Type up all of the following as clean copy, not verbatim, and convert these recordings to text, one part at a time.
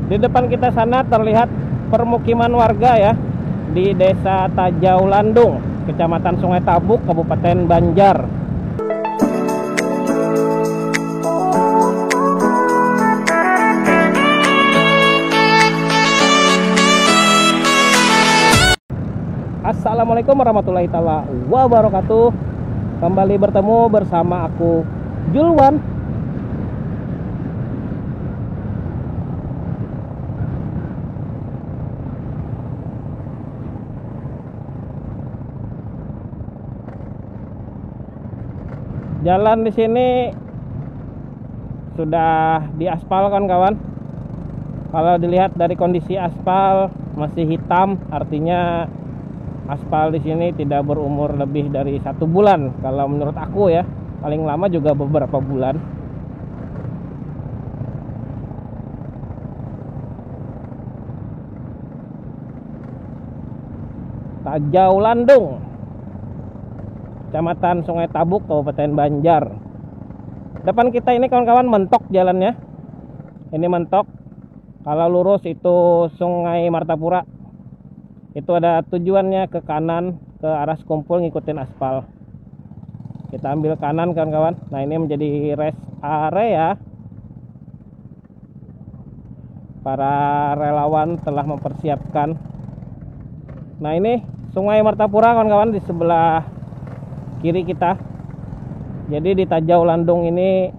Di depan kita sana terlihat permukiman warga ya, di Desa Tajau Landung, Kecamatan Sungai Tabuk, Kabupaten Banjar. Assalamualaikum warahmatullahi taala wabarakatuh. Kembali bertemu bersama aku, Julwan. Jalan di sini sudah diaspal kan kawan. Kalau dilihat dari kondisi aspal masih hitam, artinya aspal di sini tidak berumur lebih dari 1 bulan. Kalau menurut aku ya, paling lama juga beberapa bulan. Tajau Landung, Kecamatan Sungai Tabuk, Kabupaten Banjar. Depan kita ini kawan-kawan mentok jalannya. Ini mentok. Kalau lurus itu Sungai Martapura. Itu ada tujuannya ke kanan, ke arah Sekumpul, ngikutin aspal. Kita ambil kanan kawan-kawan. Nah, ini menjadi rest area. Para relawan telah mempersiapkan. Nah, ini Sungai Martapura kawan-kawan di sebelah kiri kita. Jadi di Tajau Landung ini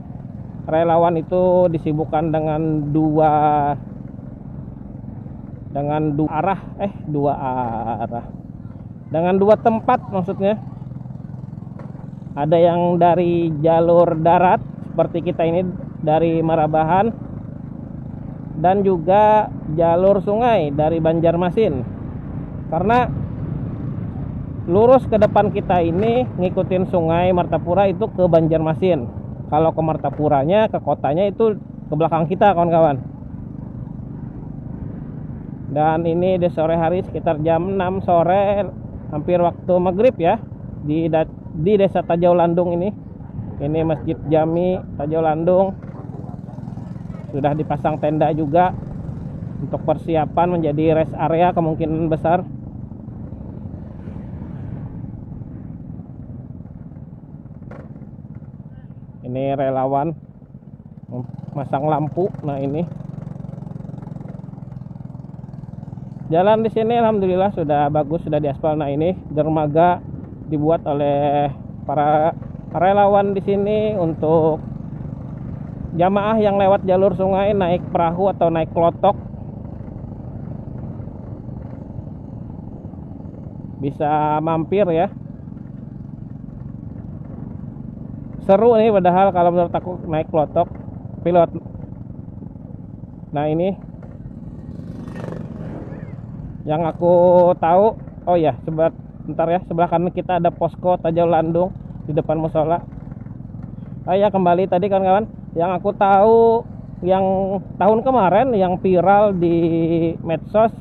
relawan itu disibukkan dengan dua arah, dengan dua tempat maksudnya. Ada yang dari jalur darat seperti kita ini dari Marabahan, dan juga jalur sungai dari Banjarmasin. Karena lurus ke depan kita ini ngikutin Sungai Martapura itu ke Banjarmasin. Kalau ke Martapuranya, ke kotanya itu ke belakang kita kawan-kawan. Dan ini di sore hari sekitar jam 6 sore, hampir waktu maghrib ya, di Desa Tajau Landung ini. Ini Masjid Jami Tajau Landung. Sudah dipasang tenda juga untuk persiapan menjadi rest area kemungkinan besar. Ini relawan masang lampu. Nah, ini jalan di sini alhamdulillah sudah bagus, sudah diaspal. Nah, ini dermaga dibuat oleh para relawan di sini untuk jamaah yang lewat jalur sungai naik perahu atau naik klotok bisa mampir ya. Seru nih padahal kalau menurut aku naik klotok pilot. Nah, ini yang aku tahu, oh ya, sebentar ya, sebelah kanan kita ada posko Tajau Landung di depan musola. Oh ya, kembali tadi kawan-kawan, yang aku tahu yang tahun kemarin yang viral di medsos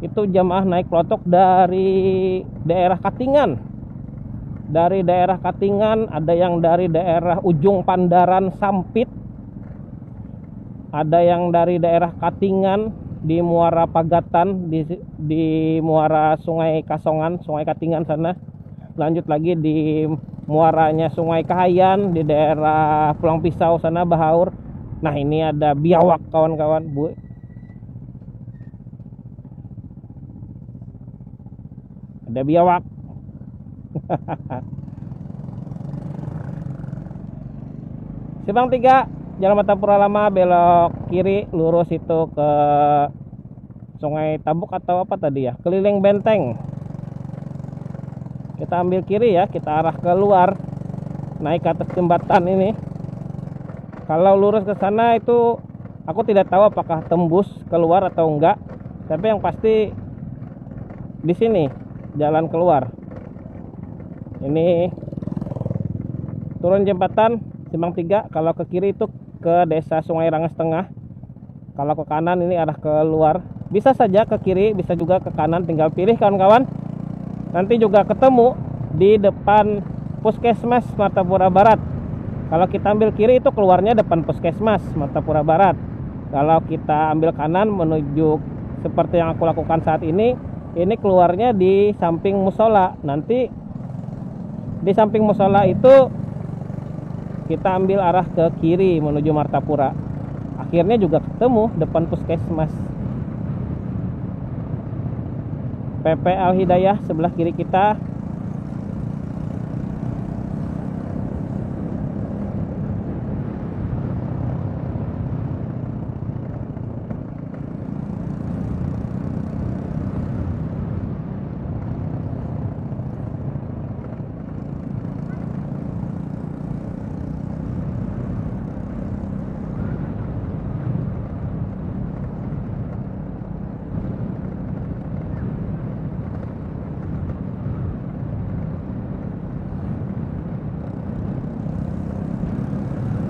itu jamaah naik klotok dari daerah Katingan. Dari daerah Katingan, ada yang dari daerah ujung Pandaran Sampit, ada yang dari daerah Katingan di Muara Pagatan, di Muara Sungai Kasongan, Sungai Katingan sana. Lanjut lagi di muaranya Sungai Kahayan di daerah Pulang Pisau sana, Bahaur. Nah, ini ada biawak kawan-kawan, Bu. Ada biawak. Simpang 3 Jalan Martapura Lama, belok kiri lurus itu ke Sungai Tabuk atau apa tadi ya, keliling benteng. Kita ambil kiri ya, kita arah keluar, naik ke atas jembatan ini. Kalau lurus ke sana itu aku tidak tahu apakah tembus keluar atau enggak, tapi yang pasti di sini jalan keluar. Ini turun jembatan Simpang 3. Kalau ke kiri itu ke Desa Sungai Rangas Tengah. Kalau ke kanan ini arah keluar. Bisa saja ke kiri, bisa juga ke kanan, tinggal pilih kawan-kawan. Nanti juga ketemu di depan Puskesmas Martapura Barat. Kalau kita ambil kiri itu keluarnya depan Puskesmas Martapura Barat. Kalau kita ambil kanan menuju seperti yang aku lakukan saat ini keluarnya di samping musola. Nanti di samping musola itu kita ambil arah ke kiri menuju Martapura. Akhirnya juga ketemu depan puskesmas. PP Al Hidayah sebelah kiri kita.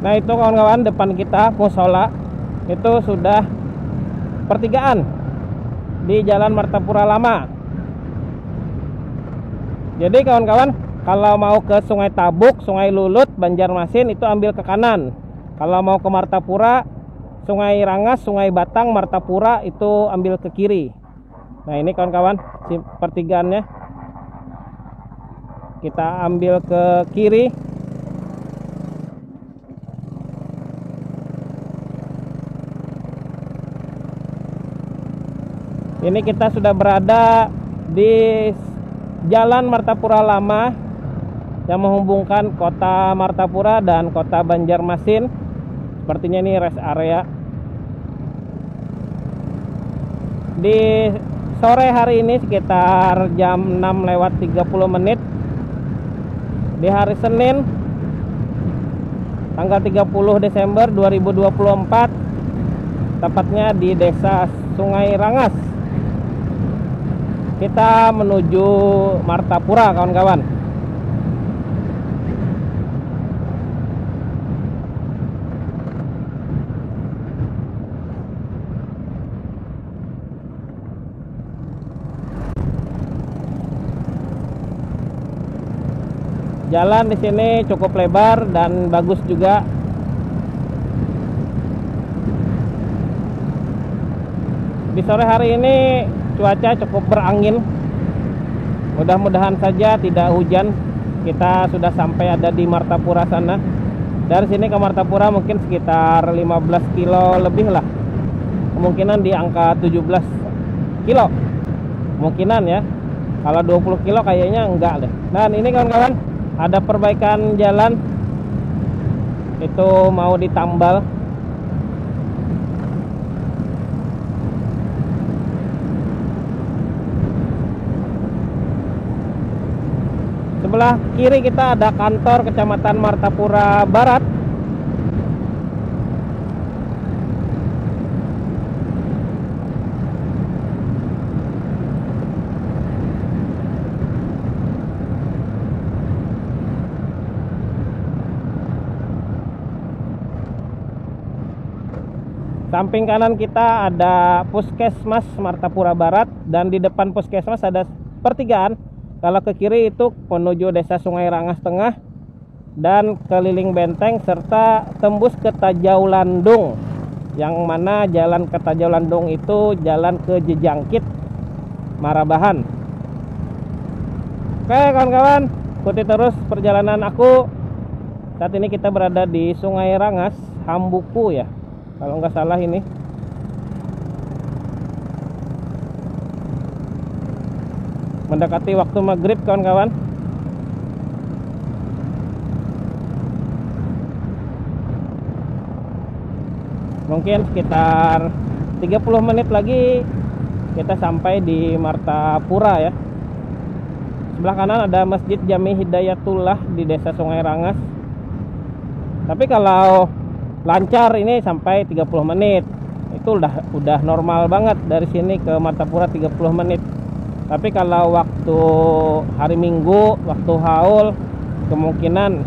Nah itu kawan-kawan, depan kita musola itu sudah pertigaan di Jalan Martapura Lama. Jadi kawan-kawan, kalau mau ke Sungai Tabuk, Sungai Lulut, Banjarmasin itu ambil ke kanan. Kalau mau ke Martapura, Sungai Rangas, Sungai Batang, Martapura itu ambil ke kiri. Nah ini kawan-kawan, pertigaannya kita ambil ke kiri. Ini kita sudah berada di Jalan Martapura Lama yang menghubungkan kota Martapura dan kota Banjarmasin. Sepertinya ini rest area. Di sore hari ini sekitar jam 6:30 di hari Senin tanggal 30 Desember 2024, tepatnya di Desa Sungai Rangas. Kita menuju Martapura kawan-kawan. Jalan di sini cukup lebar dan bagus juga. Di sore hari ini cuaca cukup berangin. Mudah-mudahan saja tidak hujan. Kita sudah sampai ada di Martapura sana. Dari sini ke Martapura mungkin sekitar 15 kilo lebih lah. Kemungkinan di angka 17 kilo. Kemungkinan ya. Kalau 20 kilo kayaknya enggak deh. Dan ini kawan-kawan, ada perbaikan jalan. Itu mau ditambal. Sebelah kiri kita ada kantor Kecamatan Martapura Barat. Samping kanan kita ada Puskesmas Martapura Barat, dan di depan Puskesmas ada pertigaan. Kalau ke kiri itu menuju Desa Sungai Rangas Tengah dan keliling benteng serta tembus ke Tajau Landung. Yang mana jalan ke Tajau Landung itu jalan ke Jejangkit Marabahan. Oke kawan-kawan, ikuti terus perjalanan aku. Saat ini kita berada di Sungai Rangas, Hambuku ya, kalau nggak salah ini. Mendekati waktu maghrib kawan-kawan. Mungkin sekitar 30 menit lagi kita sampai di Martapura ya. Sebelah kanan ada Masjid Jami Hidayatullah di Desa Sungai Rangas. Tapi kalau lancar ini sampai 30 menit. Itu udah normal banget dari sini ke Martapura 30 menit. Tapi kalau waktu hari Minggu, waktu haul, kemungkinan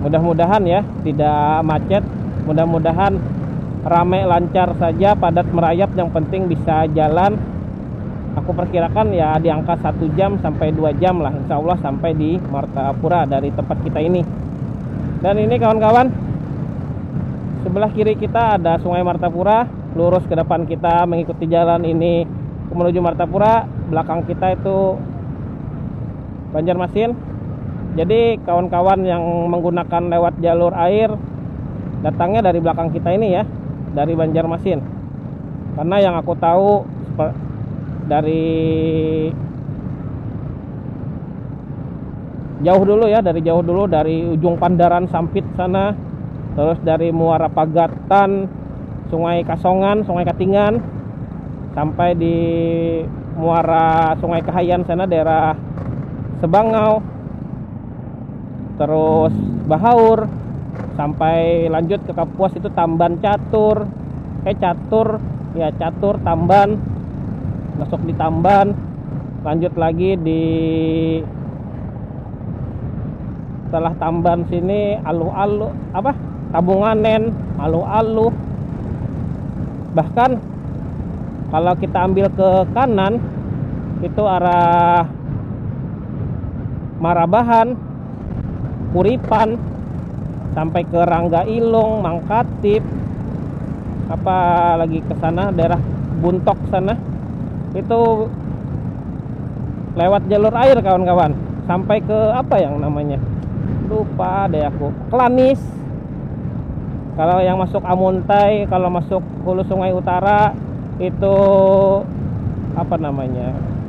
mudah-mudahan ya tidak macet, mudah-mudahan ramai lancar saja, padat merayap, yang penting bisa jalan. Aku perkirakan ya di angka 1 jam sampai 2 jam lah, insya Allah sampai di Martapura dari tempat kita ini. Dan ini kawan-kawan, sebelah kiri kita ada Sungai Martapura, lurus ke depan kita mengikuti jalan ini menuju Martapura, belakang kita itu Banjarmasin. Jadi kawan-kawan yang menggunakan lewat jalur air datangnya dari belakang kita ini ya, dari Banjarmasin. Karena yang aku tahu dari jauh dulu dari ujung Pandaran Sampit sana, terus dari Muara Pagatan, Sungai Kasongan, Sungai Katingan, sampai di Muara Sungai Kahayan sana daerah Sebangau, terus Bahaur, sampai lanjut ke Kapuas itu Tamban Catur, Catur Tamban, masuk di Tamban, lanjut lagi di setelah Tamban sini Alu-alu Tabunganen, Alu-alu. Bahkan kalau kita ambil ke kanan itu arah Marabahan, Kuripan, sampai ke Rangga Ilung, Mangkatip, lagi ke sana daerah Buntok sana, itu lewat jalur air kawan-kawan, sampai ke yang namanya lupa deh aku, Klanis. Kalau yang masuk Amuntai, kalau masuk Hulu Sungai Utara itu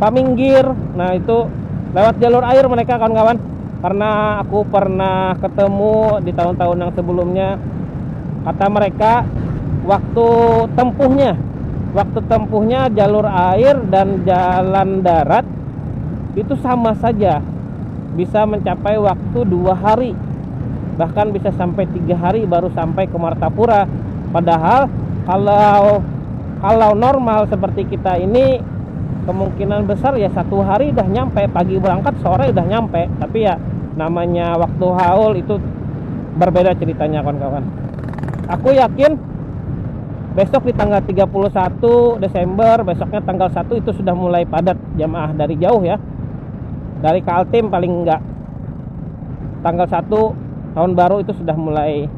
Paminggir. Nah itu lewat jalur air mereka kawan-kawan. Karena aku pernah ketemu di tahun-tahun yang sebelumnya, kata mereka waktu tempuhnya jalur air dan jalan darat itu sama saja, bisa mencapai waktu 2 hari, bahkan bisa sampai 3 hari baru sampai ke Martapura. Padahal kalau normal seperti kita ini kemungkinan besar ya 1 hari udah nyampe, pagi berangkat sore udah nyampe. Tapi ya namanya waktu haul itu berbeda ceritanya kawan-kawan. Aku yakin besok di tanggal 31 Desember, besoknya tanggal 1 itu sudah mulai padat jamaah dari jauh ya. Dari Kaltim paling enggak tanggal 1 tahun baru itu sudah mulai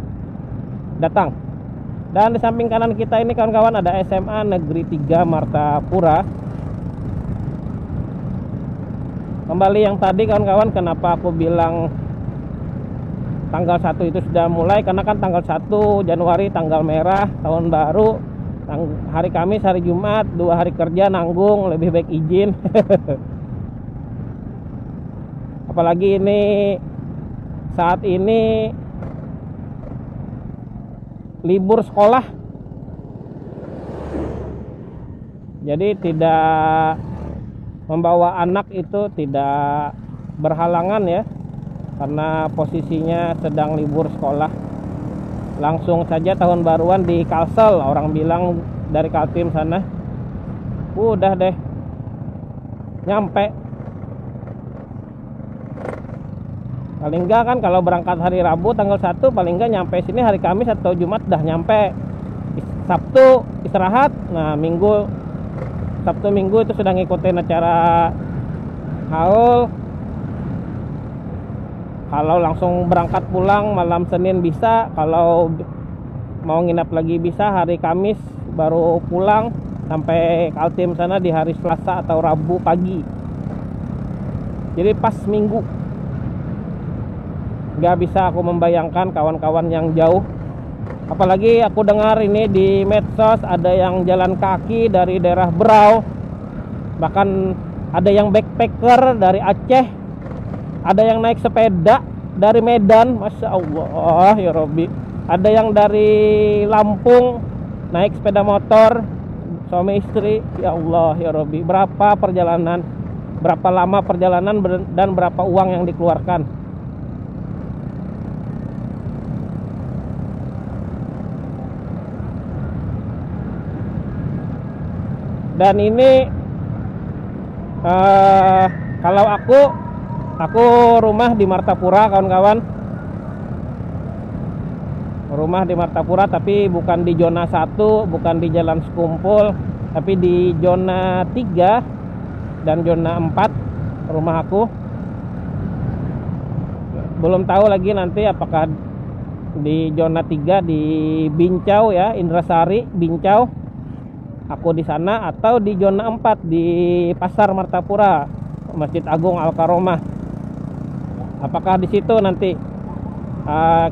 datang. Dan di samping kanan kita ini kawan-kawan ada SMA Negeri 3 Martapura. Kembali yang tadi kawan-kawan, kenapa aku bilang tanggal 1 itu sudah mulai, karena kan tanggal 1 Januari tanggal merah tahun baru, hari Kamis, hari Jumat, 2 hari kerja nanggung, lebih baik izin. Apalagi ini saat ini libur sekolah, jadi tidak membawa anak itu tidak berhalangan ya, karena posisinya sedang libur sekolah. Langsung saja tahun baruan di Kalsel, orang bilang dari Kaltim sana udah deh nyampe. Paling enggak kan kalau berangkat hari Rabu tanggal 1, paling enggak nyampe sini hari Kamis atau Jumat dah nyampe. Sabtu istirahat. Nah Sabtu Minggu itu sudah ngikutin acara haul. Kalau langsung berangkat pulang malam Senin bisa, kalau mau nginap lagi bisa hari Kamis baru pulang sampai Kaltim sana di hari Selasa atau Rabu pagi. Jadi pas Minggu. Gak bisa aku membayangkan kawan-kawan yang jauh. Apalagi aku dengar ini di medsos ada yang jalan kaki dari daerah Berau, bahkan ada yang backpacker dari Aceh, ada yang naik sepeda dari Medan, Masya Allah ya Robbi, ada yang dari Lampung naik sepeda motor suami istri. Ya Allah ya Robbi, berapa lama perjalanan dan berapa uang yang dikeluarkan. Dan ini kalau aku rumah di Martapura kawan-kawan, rumah di Martapura, tapi bukan di zona 1, bukan di Jalan Sekumpul, tapi di zona 3 dan zona 4 rumah aku. Belum tahu lagi nanti apakah di zona 3 di Bincau ya, Indrasari, Bincau. Aku di sana, atau di zona 4 di Pasar Martapura, Masjid Agung Al-Karomah. Apakah di situ nanti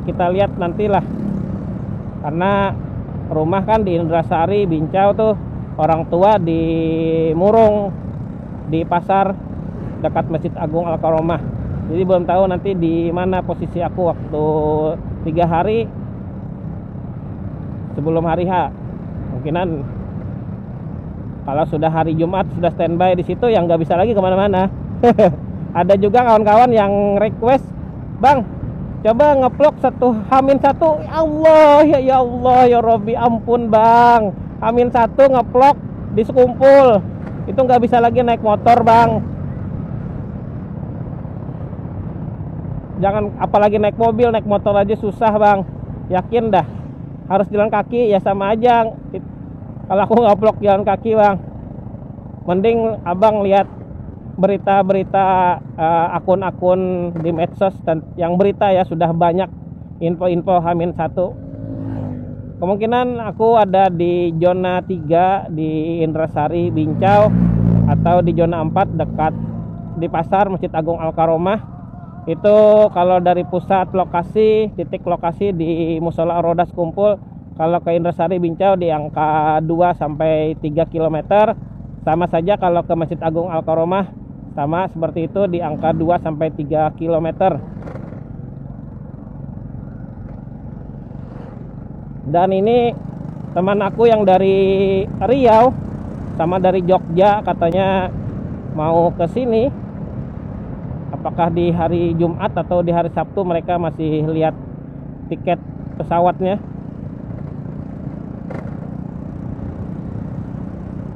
kita lihat nantilah. Karena rumah kan di Indrasari, Bincau tuh, orang tua di Murung, di pasar dekat Masjid Agung Al-Karomah. Jadi belum tahu nanti di mana posisi aku waktu 3 hari sebelum hari H. Mungkinan kalau sudah hari Jumat sudah standby di situ, yang nggak bisa lagi kemana-mana. Ada juga kawan-kawan yang request, Bang, coba ngeplok H-1. Ya Allah ya Robbi, ampun Bang. H-1 ngeplok di Sekumpul. Itu nggak bisa lagi naik motor Bang. Jangan apalagi naik mobil, naik motor aja susah Bang. Yakin dah. Harus jalan kaki ya, sama aja. Kalau aku ngeplok jalan kaki Bang. Mending Abang lihat berita-berita akun-akun di medsos dan yang berita ya, sudah banyak info-info H-1. Kemungkinan aku ada di zona 3 di Indrasari, Bincau, atau di zona 4 dekat di pasar Masjid Agung Al-Karomah. Itu kalau dari pusat lokasi, titik lokasi di Musola Roda Sekumpul. Kalau ke Indrasari, Bincau di angka 2 sampai 3 km. Sama saja kalau ke Masjid Agung Al-Karomah, sama seperti itu di angka 2 sampai 3 km. Dan ini teman aku yang dari Riau sama dari Jogja katanya mau ke sini. Apakah di hari Jumat atau di hari Sabtu, mereka masih lihat tiket pesawatnya.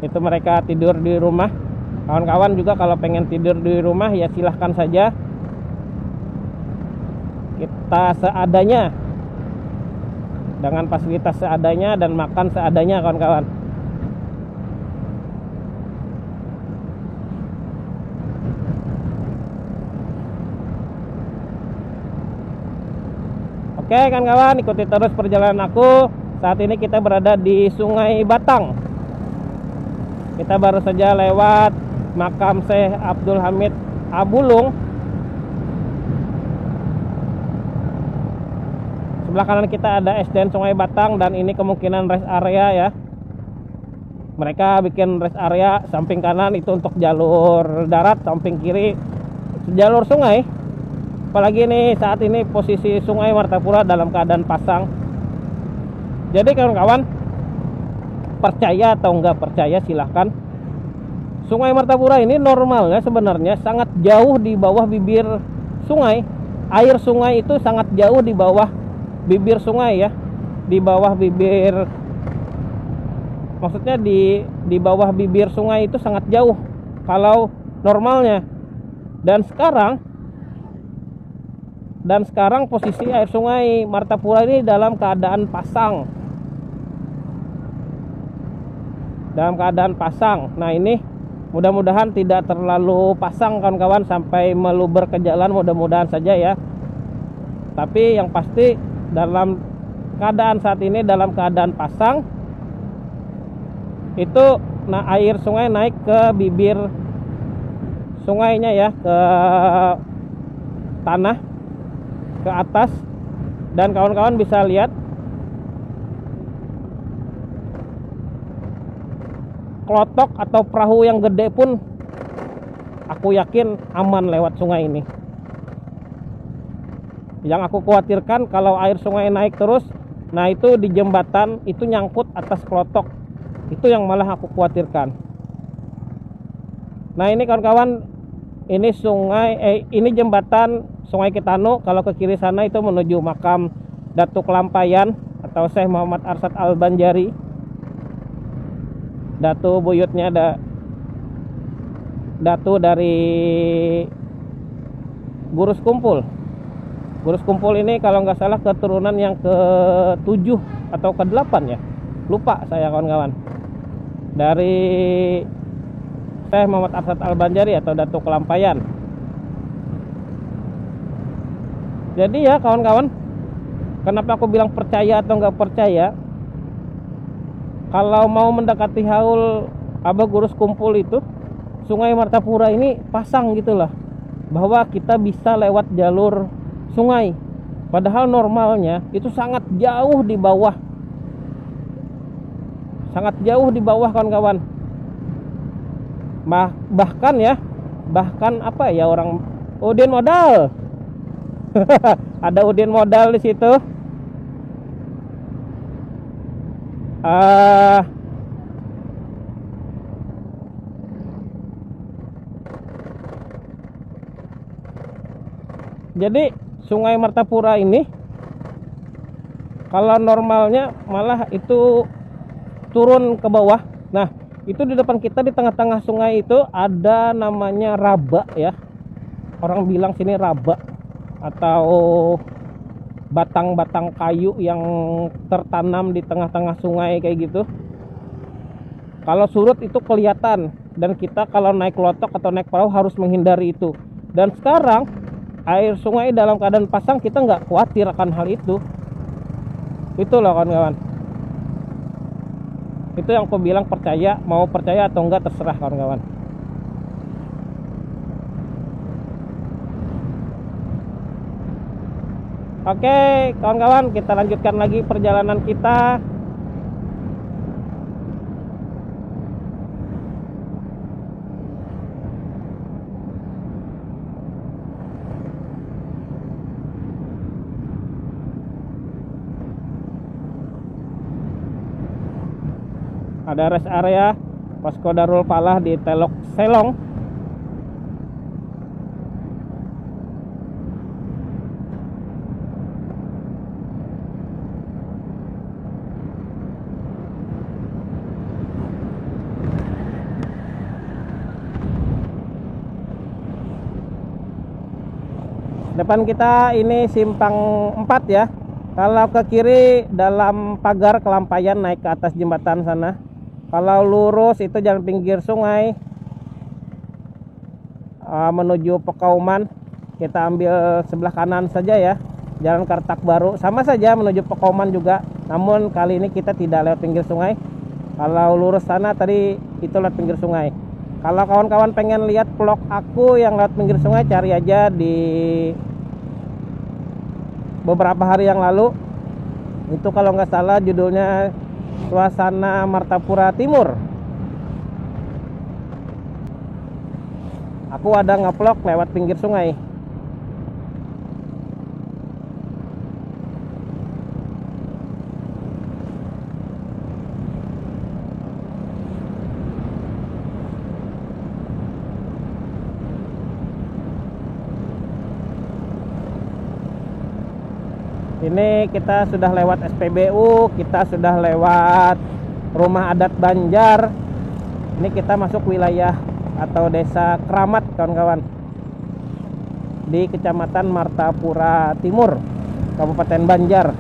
Itu mereka tidur di rumah. Kawan-kawan juga kalau pengen tidur di rumah ya silahkan saja. Kita seadanya, dengan fasilitas seadanya dan makan seadanya kawan-kawan. Oke kawan-kawan, ikuti terus perjalanan aku. Saat ini kita berada di Sungai Batang. Kita baru saja lewat makam Syekh Abdul Hamid Abulung. Sebelah kanan kita ada SDN Sungai Batang, dan ini kemungkinan rest area ya. Mereka bikin rest area, samping kanan itu untuk jalur darat, samping kiri jalur sungai. Apalagi ini saat ini posisi Sungai Martapura dalam keadaan pasang. Jadi kawan-kawan, percaya atau enggak percaya silahkan. Sungai Martapura ini normalnya sebenarnya sangat jauh di bawah bibir sungai. Air sungai itu sangat jauh di bawah bibir sungai ya. Di bawah bibir, maksudnya di bawah bibir sungai itu sangat jauh kalau normalnya. Dan sekarang posisi air sungai Martapura ini dalam keadaan pasang. Dalam keadaan pasang. Nah ini mudah-mudahan tidak terlalu pasang kawan-kawan sampai meluber ke jalan, mudah-mudahan saja ya. Tapi yang pasti dalam keadaan saat ini dalam keadaan pasang. Itu air sungai naik ke bibir sungainya ya, ke tanah, ke atas. Dan kawan-kawan bisa lihat klotok atau perahu yang gede pun aku yakin aman lewat sungai ini. Yang aku khawatirkan kalau air sungai naik terus, nah itu di jembatan itu nyangkut atas klotok. Itu yang malah aku khawatirkan. Nah ini kawan-kawan, ini ini jembatan Sungai Ketano. Kalau ke kiri sana itu menuju makam Datuk Lampayan atau Syekh Muhammad Arsyad Al-Banjari. Datu buyutnya ada, datu dari Gurus Kumpul. Gurus Kumpul ini kalau nggak salah keturunan yang ke-7 atau ke-8 ya. Lupa saya kawan-kawan. Dari Syekh Muhammad Arsyad Al-Banjari atau Datuk Lampayan. Jadi ya kawan-kawan, Kenapa aku bilang percaya atau nggak percaya? Kalau mau mendekati haul Abah Gurus Kumpul itu, Sungai Martapura ini pasang gitulah, bahwa kita bisa lewat jalur sungai. Padahal normalnya itu sangat jauh di bawah. Sangat jauh di bawah kawan-kawan. Bahkan apa ya orang Udin modal. Ada Udin modal di situ. Jadi Sungai Martapura ini kalau normalnya malah itu turun ke bawah. Nah, itu di depan kita di tengah-tengah sungai itu ada namanya raba ya. Orang bilang sini raba atau batang-batang kayu yang tertanam di tengah-tengah sungai kayak gitu. Kalau surut itu kelihatan, dan kita kalau naik lotok atau naik perahu harus menghindari itu. Dan sekarang air sungai dalam keadaan pasang, kita nggak khawatir akan hal itu. Itu loh kawan-kawan. Itu yang aku bilang percaya. Mau percaya atau enggak terserah kawan-kawan. Oke kawan-kawan, kita lanjutkan lagi perjalanan kita. Ada rest area Posko Darul Falah di Telok Selong. Depan kita ini simpang 4 ya. Kalau ke kiri dalam pagar Kelampayan naik ke atas jembatan sana. Kalau lurus itu jalan pinggir sungai menuju Pekauman. Kita ambil sebelah kanan saja ya. Jalan Kartak Baru sama saja menuju Pekauman juga. Namun kali ini kita tidak lewat pinggir sungai. Kalau lurus sana tadi itu lewat pinggir sungai. Kalau kawan-kawan pengen lihat vlog aku yang lewat pinggir sungai, cari aja di beberapa hari yang lalu. Itu kalau nggak salah judulnya Suasana Martapura Timur. Aku ada nge-vlog lewat pinggir sungai. Ini kita sudah lewat SPBU, kita sudah lewat Rumah Adat Banjar. Ini kita masuk wilayah atau Desa Kramat kawan-kawan, di Kecamatan Martapura Timur, Kabupaten Banjar.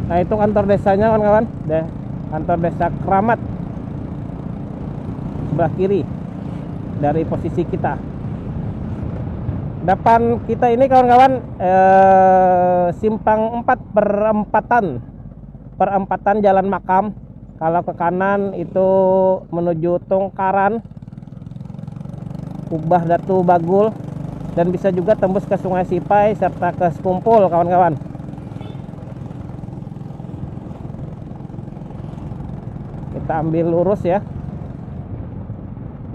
Nah itu kantor desanya kawan-kawan, kantor desa Kramat sebelah kiri dari posisi kita. Depan kita ini kawan-kawan simpang 4 perempatan Jalan Makam. Kalau ke kanan itu menuju Tongkaran, Kubah Datu Bagul, dan bisa juga tembus ke Sungai Sipai serta ke Sekumpul kawan-kawan. Kita ambil lurus ya.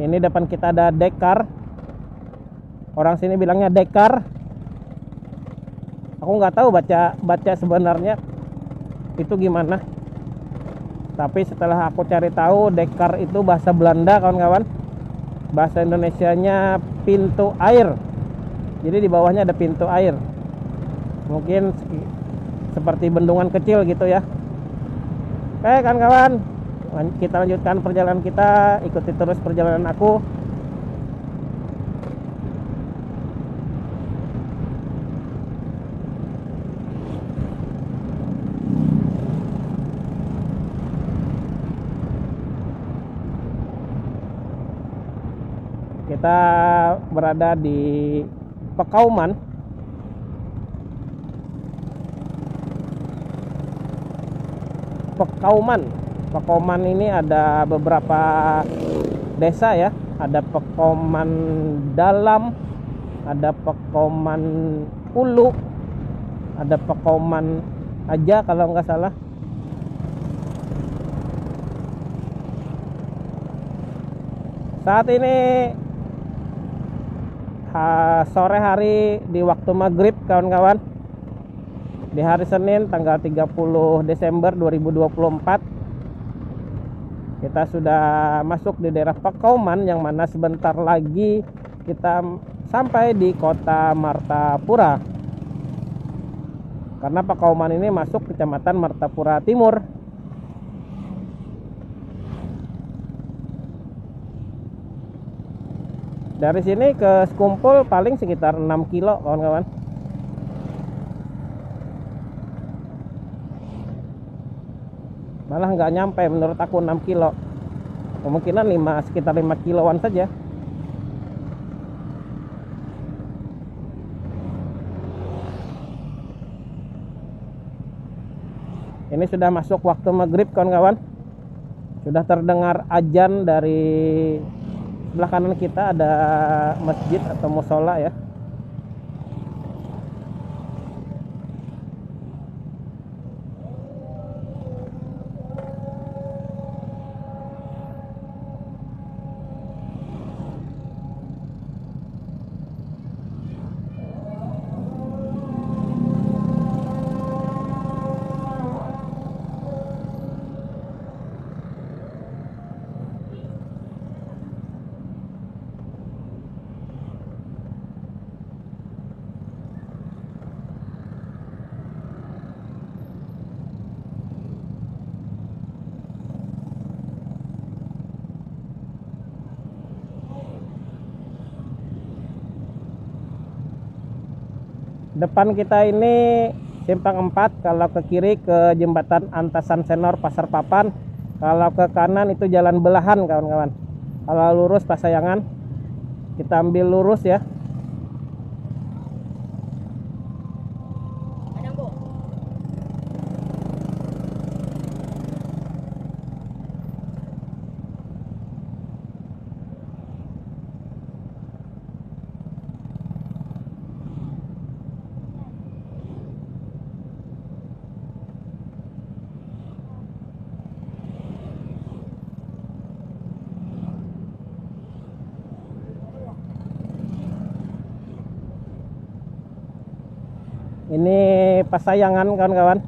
Ini depan kita ada Dekar. Orang sini bilangnya dekar. Aku nggak tahu baca sebenarnya itu gimana. Tapi setelah aku cari tahu, dekar itu bahasa Belanda, kawan-kawan. Bahasa Indonesianya pintu air. Jadi di bawahnya ada pintu air. Mungkin seperti bendungan kecil gitu ya. Oke kawan-kawan, kita lanjutkan perjalanan kita. Ikuti terus perjalanan aku. Kita berada di Pekauman. Pekauman ini ada beberapa desa ya. Ada Pekauman Dalam, ada Pekauman Ulu, ada Pekauman aja kalau nggak salah. Saat ini sore hari di waktu maghrib, kawan-kawan. Di hari Senin tanggal 30 Desember 2024. Kita sudah masuk di daerah Pekauman, yang mana sebentar lagi kita sampai di kota Martapura. Karena Pekauman ini masuk kecamatan Martapura Timur. Dari sini ke Sekumpul paling sekitar 6 kilo, kawan-kawan. Malah nggak nyampe, menurut aku 6 kilo. Kemungkinan sekitar 5 kiloan saja. Ini sudah masuk waktu maghrib, kawan-kawan. Sudah terdengar azan. Dari sebelah kanan kita ada masjid atau musola ya. Depan kita ini simpang 4, kalau ke kiri ke jembatan Antasan Senor Pasar Papan, kalau ke kanan itu jalan Belahan, kawan-kawan. Kalau lurus Pasayangan. Kita ambil lurus ya. Ini Pasayangan, kawan-kawan.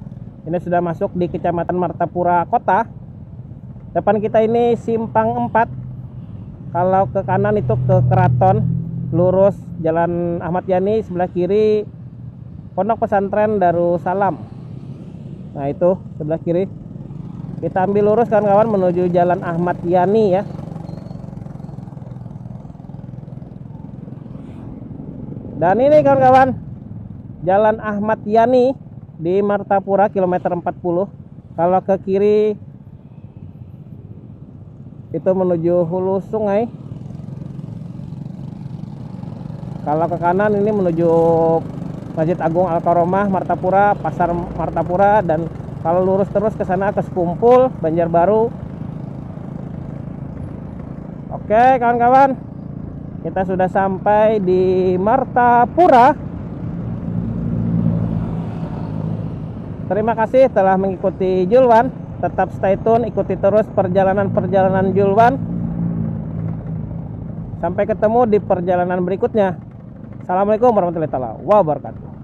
Ini sudah masuk di Kecamatan Martapura Kota. Depan kita ini simpang 4. Kalau ke kanan itu ke Keraton, lurus Jalan Ahmad Yani, sebelah kiri Pondok Pesantren Darussalam. Nah itu sebelah kiri. Kita ambil lurus, kawan-kawan, menuju Jalan Ahmad Yani ya. Dan ini, kawan-kawan, Jalan Ahmad Yani di Martapura kilometer 40. Kalau ke kiri itu menuju hulu sungai. Kalau ke kanan ini menuju Masjid Agung Al-Karomah Martapura, Pasar Martapura, dan kalau lurus terus ke sana ke Sekumpul, Banjarbaru. Oke, kawan-kawan, kita sudah sampai di Martapura. Terima kasih telah mengikuti Julwan. Tetap stay tune, ikuti terus perjalanan-perjalanan Julwan. Sampai ketemu di perjalanan berikutnya. Assalamualaikum warahmatullahi wabarakatuh.